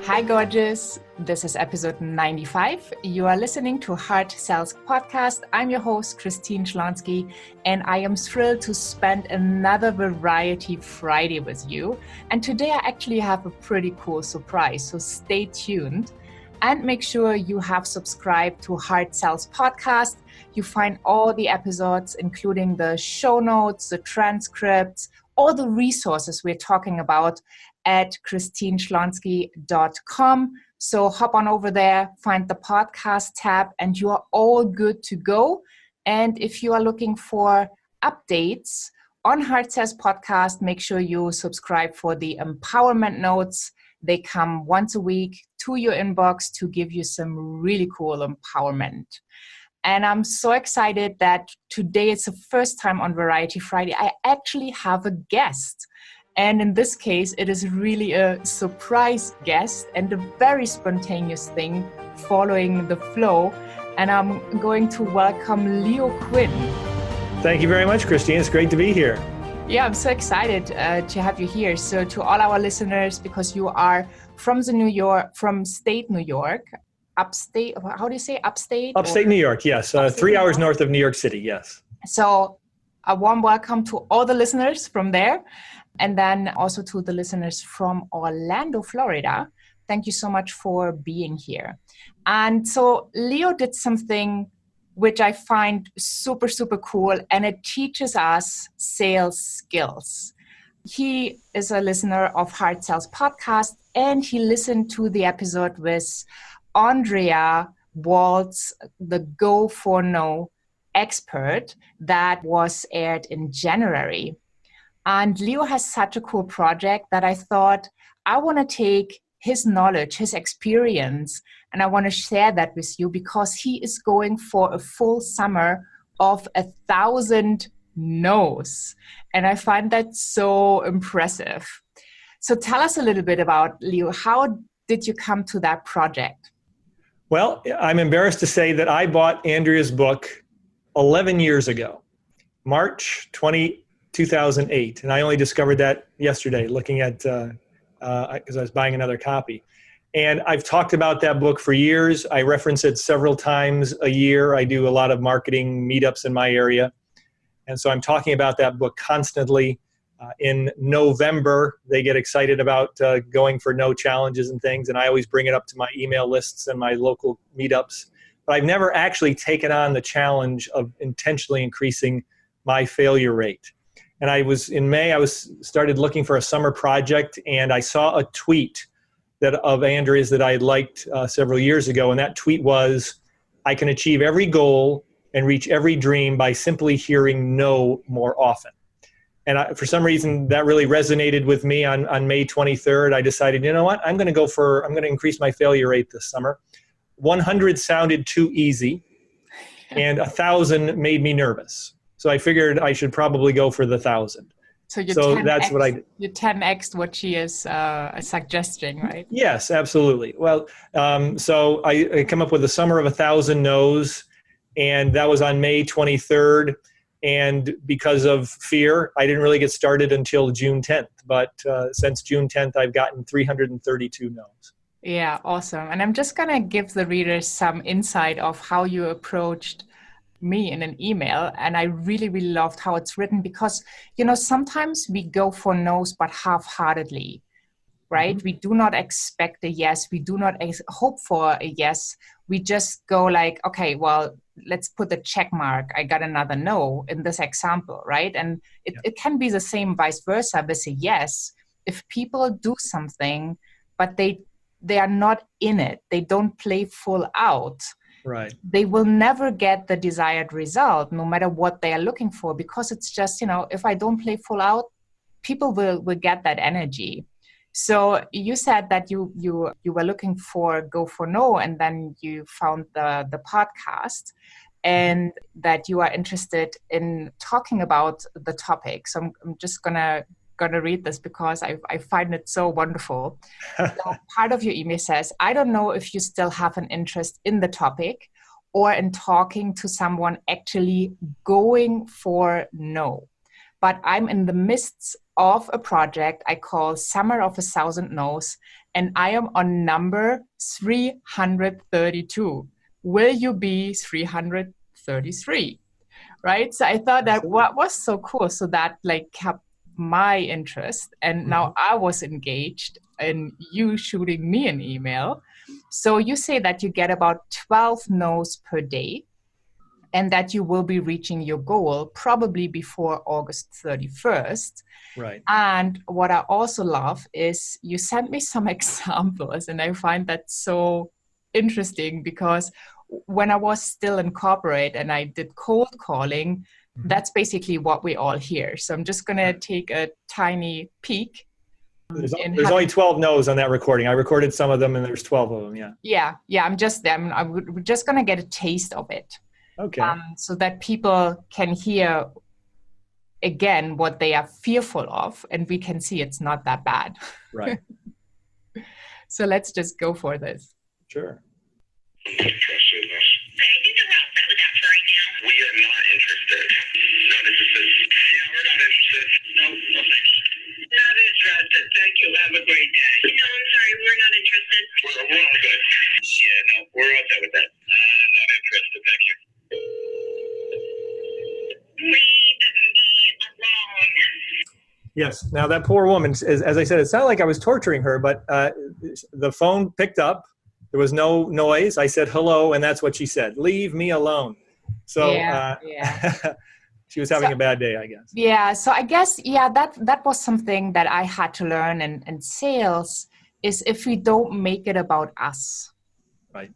Hi, gorgeous. This is episode 95. You are listening to Heart Sells Podcast. I'm your host, Christine Schlonski, and I am thrilled to spend another Variety Friday with you. And today I actually have a pretty cool surprise, so stay tuned. And make sure you have subscribed to Heart Sells Podcast. You find all the episodes, including the show notes, the transcripts, all the resources we're talking about at christineschlonski.com. So hop on over there, find the podcast tab, and you are all good to go. And if you are looking for updates on Heart Sells Podcast, make sure you subscribe for the empowerment notes. They come once a week to your inbox to give you some really cool empowerment. And I'm so excited that today it's the first time on Variety Friday I actually have a guest. And in this case, it is really a surprise guest and a very spontaneous thing following the flow. And I'm going to welcome Leo Quinn. Thank you very much, Christine. It's great to be here. Yeah, I'm so excited to have you here. So to all our listeners, because you are from state New York, upstate, how do you say upstate? Upstate New York, yes. 3 hours north of New York City, yes. So a warm welcome to all the listeners from there. And then also to the listeners from Orlando, Florida. Thank you so much for being here. And so Leo did something which I find super, super cool, and it teaches us sales skills. He is a listener of Heart Sells Podcast, and he listened to the episode with Andrea, Waltz, the Go for No expert that was aired in January. And Leo has such a cool project that I thought I want to take his knowledge, his experience, and I want to share that with you because he is going for a full summer of 1,000 no's. And I find that so impressive. So tell us a little bit about Leo. How did you come to that project? Well, I'm embarrassed to say that I bought Andrea's book 11 years ago, March 2008. And I only discovered that yesterday looking at, because I was buying another copy. And I've talked about that book for years. I reference it several times a year. I do a lot of marketing meetups in my area. And so I'm talking about that book constantly. In November, they get excited about going for no challenges and things. And I always bring it up to my email lists and my local meetups. But I've never actually taken on the challenge of intentionally increasing my failure rate. And in May, I started looking for a summer project, and I saw a tweet of Andrea's that I had liked several years ago. And that tweet was, I can achieve every goal and reach every dream by simply hearing no more often. And for some reason, that really resonated with me on May 23rd. I decided, you know what, I'm going to increase my failure rate this summer. 100 sounded too easy, and 1,000 made me nervous. So I figured I should probably go for the 1,000. So that's what I did. You 10x what she is suggesting, right? Yes, absolutely. Well, so I come up with a summer of 1,000 no's, and that was on May 23rd. And because of fear, I didn't really get started until June 10th. But since June 10th, I've gotten 332 no's. Yeah, awesome. And I'm just going to give the readers some insight of how you approached me in an email. And I really, really loved how it's written because, sometimes we go for no's, but half-heartedly, right? Mm-hmm. We do not expect a yes. We do not hope for a yes. We just go like, okay, well, let's put the check mark. I got another no in this example, right? And it can be the same vice versa with a yes. If people do something, but they are not in it, they don't play full out, right, they will never get the desired result, no matter what they are looking for, because it's just, if I don't play full out, people will get that energy. So you said that you were looking for Go for No, and then you found the podcast, and that you are interested in talking about the topic. So I'm just gonna read this because I find it so wonderful. So part of your email says, I don't know if you still have an interest in the topic or in talking to someone actually going for no, but I'm in the midst of a project I call Summer of 1,000 No's, and I am on number 332. Will you be 333? Right? So I thought that what was so cool. So that like kept my interest. And now I was engaged in you shooting me an email. So you say that you get about 12 no's per day and that you will be reaching your goal probably before August 31st. Right. And what I also love is you sent me some examples, and I find that so interesting because when I was still in corporate and I did cold calling, that's basically what we all hear. So I'm just going to take a tiny peek. There's only 12 no's on that recording. I recorded some of them and there's 12 of them. Yeah. Yeah. I'm just going to get a taste of it. Okay. So that people can hear again what they are fearful of, and we can see it's not that bad. Right. So let's just go for this. Sure. Okay, I think we're all set with that for right now. We are not interested. Not interested. Yeah, we're not interested. No thanks. Not interested. Thank you. Have a great day. No, I'm sorry. We're not interested. We're all good. Yeah, no, we're all set with that. Not interested. Thank you. Leave me alone. Yes. Now that poor woman, as I said, it sounded like I was torturing her, but the phone picked up. There was no noise. I said hello, and that's what she said. Leave me alone. So she was having a bad day, I guess. Yeah. So I guess, that was something that I had to learn in sales is if we don't make it about us,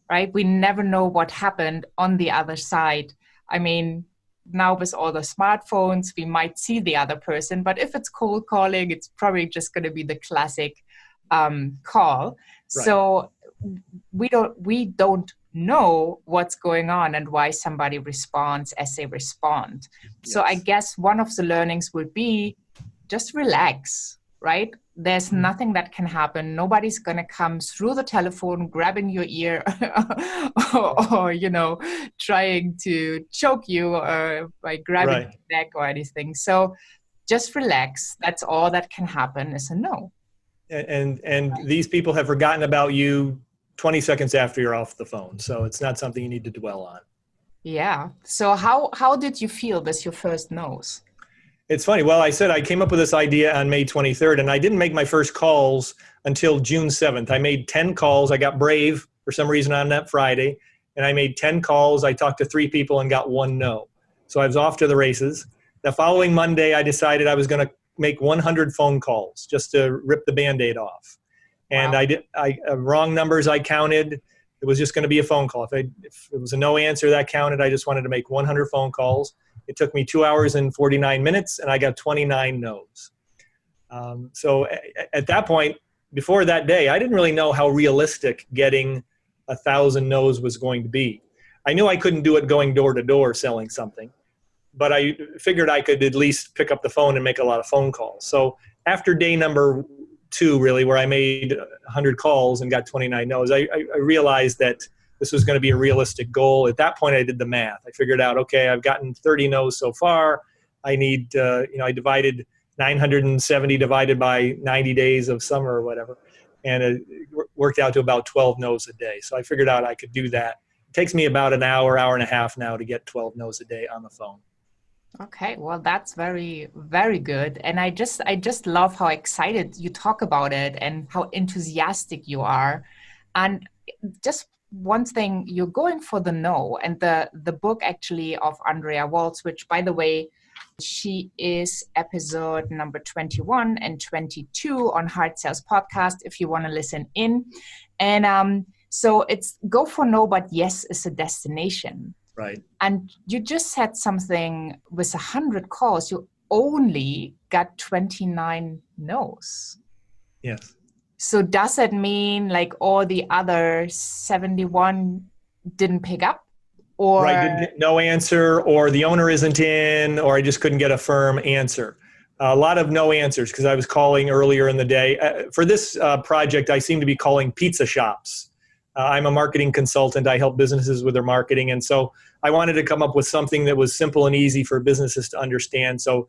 right? We never know what happened on the other side. I mean, now with all the smartphones, we might see the other person, but if it's cold calling, it's probably just going to be the classic call. Right. So we don't know what's going on and why somebody responds as they respond. Yes. So I guess one of the learnings would be just relax, right? There's nothing that can happen. Nobody's going to come through the telephone, grabbing your ear or, trying to choke you by grabbing your neck or anything. So just relax. That's all that can happen is a no. And these people have forgotten about you 20 seconds after you're off the phone. So it's not something you need to dwell on. Yeah. So how did you feel with your first no's? It's funny. Well, I said I came up with this idea on May 23rd, and I didn't make my first calls until June 7th. I made 10 calls. I got brave for some reason on that Friday, and I made 10 calls. I talked to 3 people and got 1 no. So I was off to the races. The following Monday, I decided I was going to make 100 phone calls just to rip the Band-Aid off. And I wrong numbers I counted. It was just going to be a phone call. If it was a no answer, that counted. I just wanted to make 100 phone calls. It took me 2 hours and 49 minutes, and I got 29 no's. So at that point, before that day, I didn't really know how realistic getting 1,000 no's was going to be. I knew I couldn't do it going door to door selling something, but I figured I could at least pick up the phone and make a lot of phone calls. So after day number 2, really, where I made 100 calls and got 29 no's, I realized that this was going to be a realistic goal. At that point, I did the math. I figured out, okay, I've gotten 30 no's so far. I need, I divided 970 divided by 90 days of summer or whatever. And it worked out to about 12 no's a day. So I figured out I could do that. It takes me about an hour and a half now to get 12 no's a day on the phone. Okay, well, that's very, very good. And I just love how excited you talk about it and how enthusiastic you are. And just one thing, you're going for the no. And the book actually of Andrea Waltz, which, by the way, she is episode number 21 and 22 on Hard Sales Podcast, if you want to listen in. And so it's go for no, but yes is a destination. Right. And you just said something with 100 calls, you only got 29 no's. Yes. So does that mean like all the other 71 didn't pick up? Or no answer, or the owner isn't in, or I just couldn't get a firm answer. A lot of no answers because I was calling earlier in the day. For this project, I seem to be calling pizza shops. I'm a marketing consultant. I help businesses with their marketing. And so I wanted to come up with something that was simple and easy for businesses to understand. So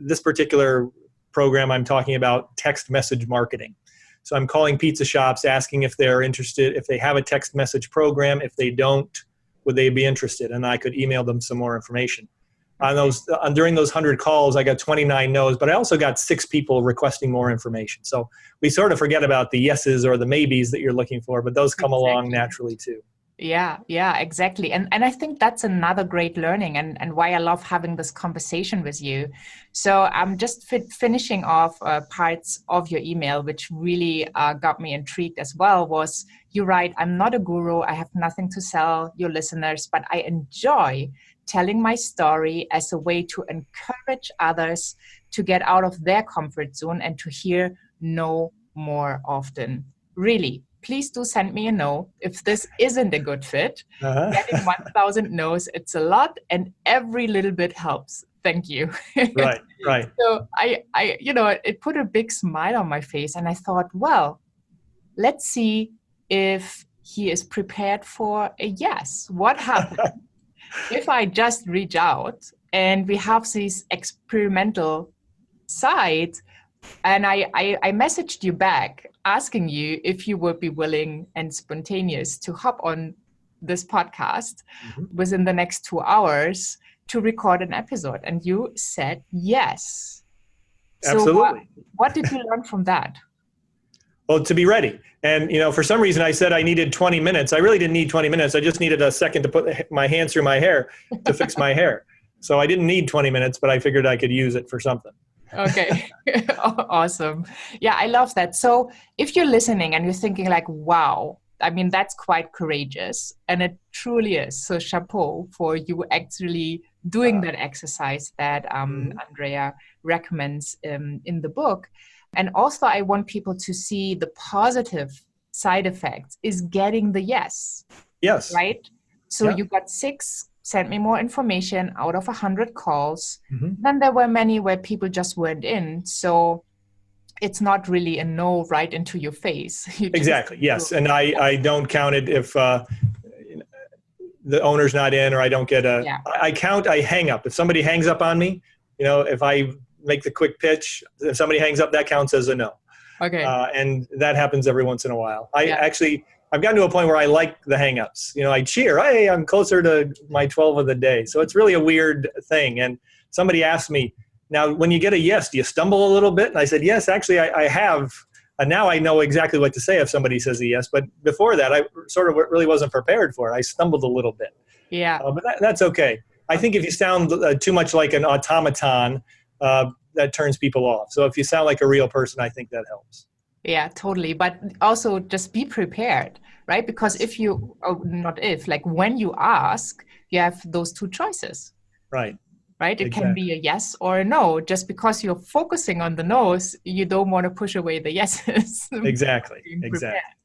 this particular program, I'm talking about text message marketing. So I'm calling pizza shops, asking if they're interested, if they have a text message program. If they don't, would they be interested? And I could email them some more information. During those 100 calls, I got 29 no's, but I also got 6 people requesting more information. So we sort of forget about the yeses or the maybes that you're looking for, but those come along naturally too. Yeah, exactly. And I think that's another great learning and why I love having this conversation with you. So I'm just finishing off parts of your email, which really got me intrigued as well, was you write, I'm not a guru. I have nothing to sell your listeners, but I enjoy telling my story as a way to encourage others to get out of their comfort zone and to hear no more often. Really, please do send me a no if this isn't a good fit. Getting 1,000 no's, it's a lot, and every little bit helps. Thank you. Right. So I it put a big smile on my face, and I thought, well, let's see if he is prepared for a yes. What happens if I just reach out and we have these experimental sides? And I messaged you back asking you if you would be willing and spontaneous to hop on this podcast within the next 2 hours to record an episode. And you said yes. Absolutely. So what did you learn from that? Well, to be ready. And, for some reason I said I needed 20 minutes. I really didn't need 20 minutes. I just needed a second to put my hands through my hair to fix my hair. So I didn't need 20 minutes, but I figured I could use it for something. Okay. Awesome. Yeah, I love that. So if you're listening and you're thinking like, wow, I mean, that's quite courageous. And it truly is. So chapeau for you actually doing that exercise that Andrea recommends in the book. And also I want people to see the positive side effects is getting the yes. Yes. Right? So you got 6, sent me more information out of 100 calls. Then there were many where people just weren't in. So it's not really a no right into your face. Exactly. Yes. And I don't count it if the owner's not in or I don't get I hang up. If somebody hangs up on me, if I make the quick pitch, if somebody hangs up, that counts as a no. Okay. And that happens every once in a while. I've gotten to a point where I like the hang-ups. I cheer, hey, I'm closer to my 12 of the day. So it's really a weird thing. And somebody asked me, now, when you get a yes, do you stumble a little bit? And I said, yes, actually, I have. And now I know exactly what to say if somebody says a yes. But before that, I sort of really wasn't prepared for it. I stumbled a little bit. Yeah. But that's okay. I think if you sound too much like an automaton, that turns people off. So if you sound like a real person, I think that helps. Yeah, totally. But also just be prepared, right? Because when you ask, you have those 2 choices. Right. Right? It can be a yes or a no. Just because you're focusing on the no's, you don't want to push away the yeses. Exactly.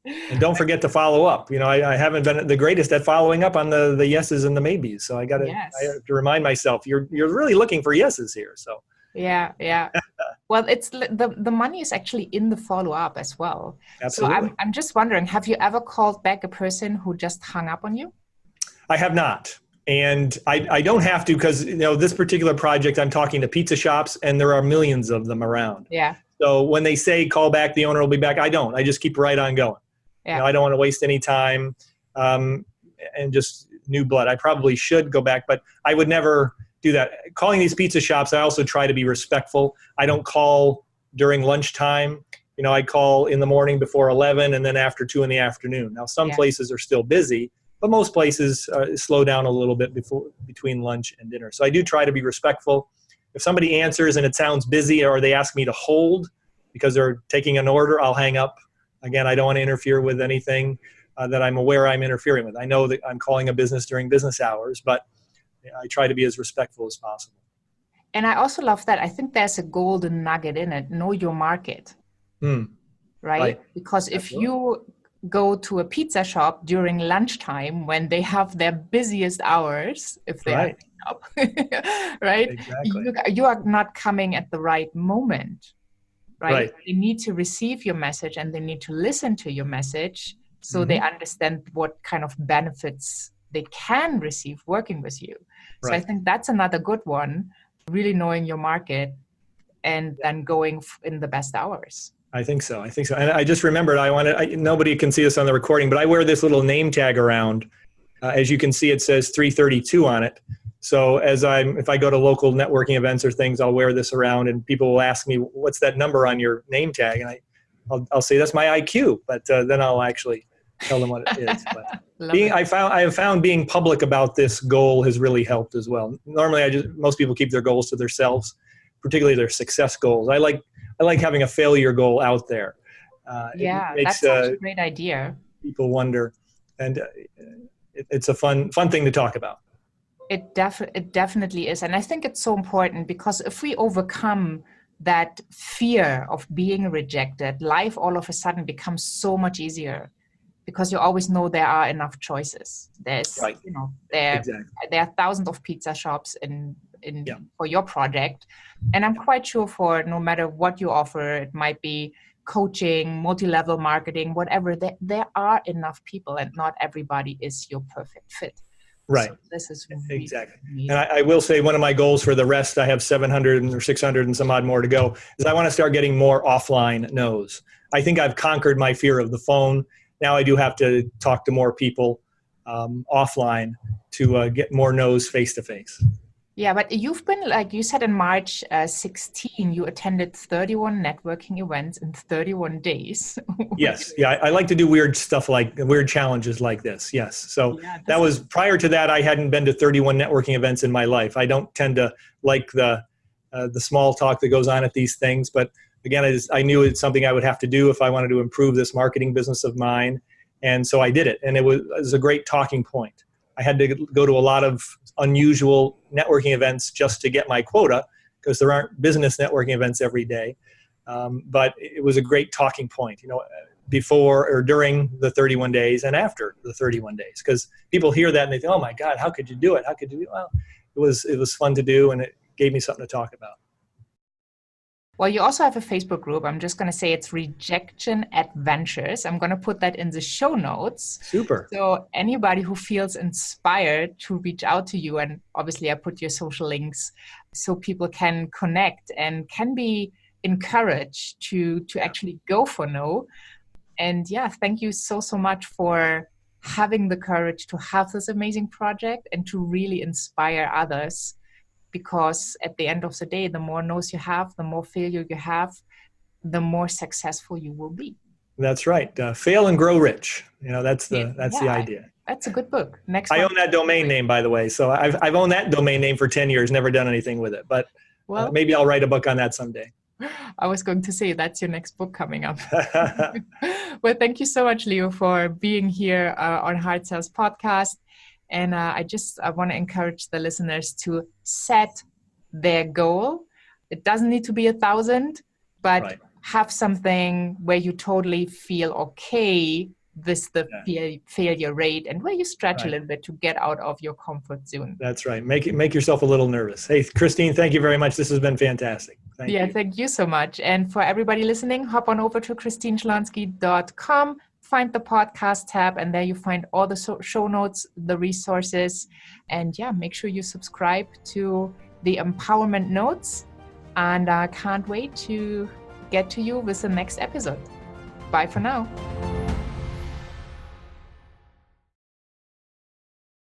And don't forget to follow up. I haven't been the greatest at following up on the yeses and the maybes. So I have to remind myself, you're really looking for yeses here. So. Yeah. Well, it's the money is actually in the follow-up as well. Absolutely. So I'm just wondering, have you ever called back a person who just hung up on you? I have not. And I don't have to because, this particular project, I'm talking to pizza shops and there are millions of them around. Yeah. So when they say call back, the owner will be back, I don't. I just keep right on going. Yeah. I don't want to waste any time and just new blood. I probably should go back, but I would never do that. Calling these pizza shops, I also try to be respectful. I don't call during lunchtime. I call in the morning before 11 and then after 2 in the afternoon. Now, some places are still busy, but most places slow down a little bit between lunch and dinner. So I do try to be respectful. If somebody answers and it sounds busy or they ask me to hold because they're taking an order, I'll hang up. Again, I don't want to interfere with anything that I'm aware I'm interfering with. I know that I'm calling a business during business hours, but I try to be as respectful as possible. And I also love that. I think there's a golden nugget in it. Know your market. Right? Because if you go to a pizza shop during lunchtime when they have their busiest hours, if they are up, right? Exactly. You are not coming at the right moment, right? They need to receive your message and they need to listen to your message so they understand what kind of benefits they can receive working with you. So I think that's another good one, really knowing your market and then going in the best hours. I think so. And I just remembered, nobody can see this on the recording, but I wear this little name tag around. As you can see, it says 332 on it. So if I go to local networking events or things, I'll wear this around, and people will ask me, what's that number on your name tag? And I'll say, that's my IQ, but then I'll actually tell them what it is. But I have found being public about this goal has really helped as well. Normally, most people keep their goals to themselves, particularly their success goals. I like having a failure goal out there. That's such a great idea. People wonder, and it's a fun thing to talk about. It definitely is. And I think it's so important, because if we overcome that fear of being rejected, life all of a sudden becomes so much easier, because you always know there are enough choices. There's, right. There are thousands of pizza shops for your project. And I'm quite sure for no matter what you offer, it might be coaching, multi-level marketing, whatever, there are enough people, and not everybody is your perfect fit. Right. So this is really exactly. amazing. And I will say, one of my goals for the rest, I have 700 or 600 and some odd more to go, is I want to start getting more offline no's. I think I've conquered my fear of the phone. Now I do have to talk to more people offline to get more no's face to face. Yeah, but you've been, like you said, in March 16, you attended 31 networking events in 31 days. Yes. Yeah. I like to do weird stuff, like weird challenges like this. Yes. So that was prior to that. I hadn't been to 31 networking events in my life. I don't tend to like the small talk that goes on at these things. But again, I knew it's something I would have to do if I wanted to improve this marketing business of mine. And so I did it. And it was a great talking point. I had to go to a lot of unusual networking events just to get my quota, because there aren't business networking events every day. But it was a great talking point, before or during the 31 days and after the 31 days, because people hear that and they think, oh my God, how could you do it? How could you do it? Well, it was fun to do, and it gave me something to talk about. Well, you also have a Facebook group. I'm just going to say it's Rejection Adventures. I'm going to put that in the show notes. Super. So anybody who feels inspired to reach out to you, and obviously I put your social links so people can connect and can be encouraged to actually go for no. And thank you so much for having the courage to have this amazing project and to really inspire others. Because at the end of the day, the more no's you have, the more failure you have, the more successful you will be. That's right. Fail and grow rich. That's the idea. That's a good book. I own that domain name, by the way. So I've owned that domain name for 10 years, never done anything with it. But maybe I'll write a book on that someday. I was going to say that's your next book coming up. Well, thank you so much, Leo, for being here on Hard Sales Podcast. And I want to encourage the listeners to set their goal. It doesn't need to be 1,000, but have something where you totally feel okay with the failure rate, and where you stretch a little bit to get out of your comfort zone. That's right. Make yourself a little nervous. Hey, Christine, thank you very much. This has been fantastic. Thank you. Thank you so much. And for everybody listening, hop on over to christineschlonski.com. Find the podcast tab, and there you find all the show notes, the resources, and make sure you subscribe to the Empowerment Notes. And I can't wait to get to you with the next episode. Bye for now.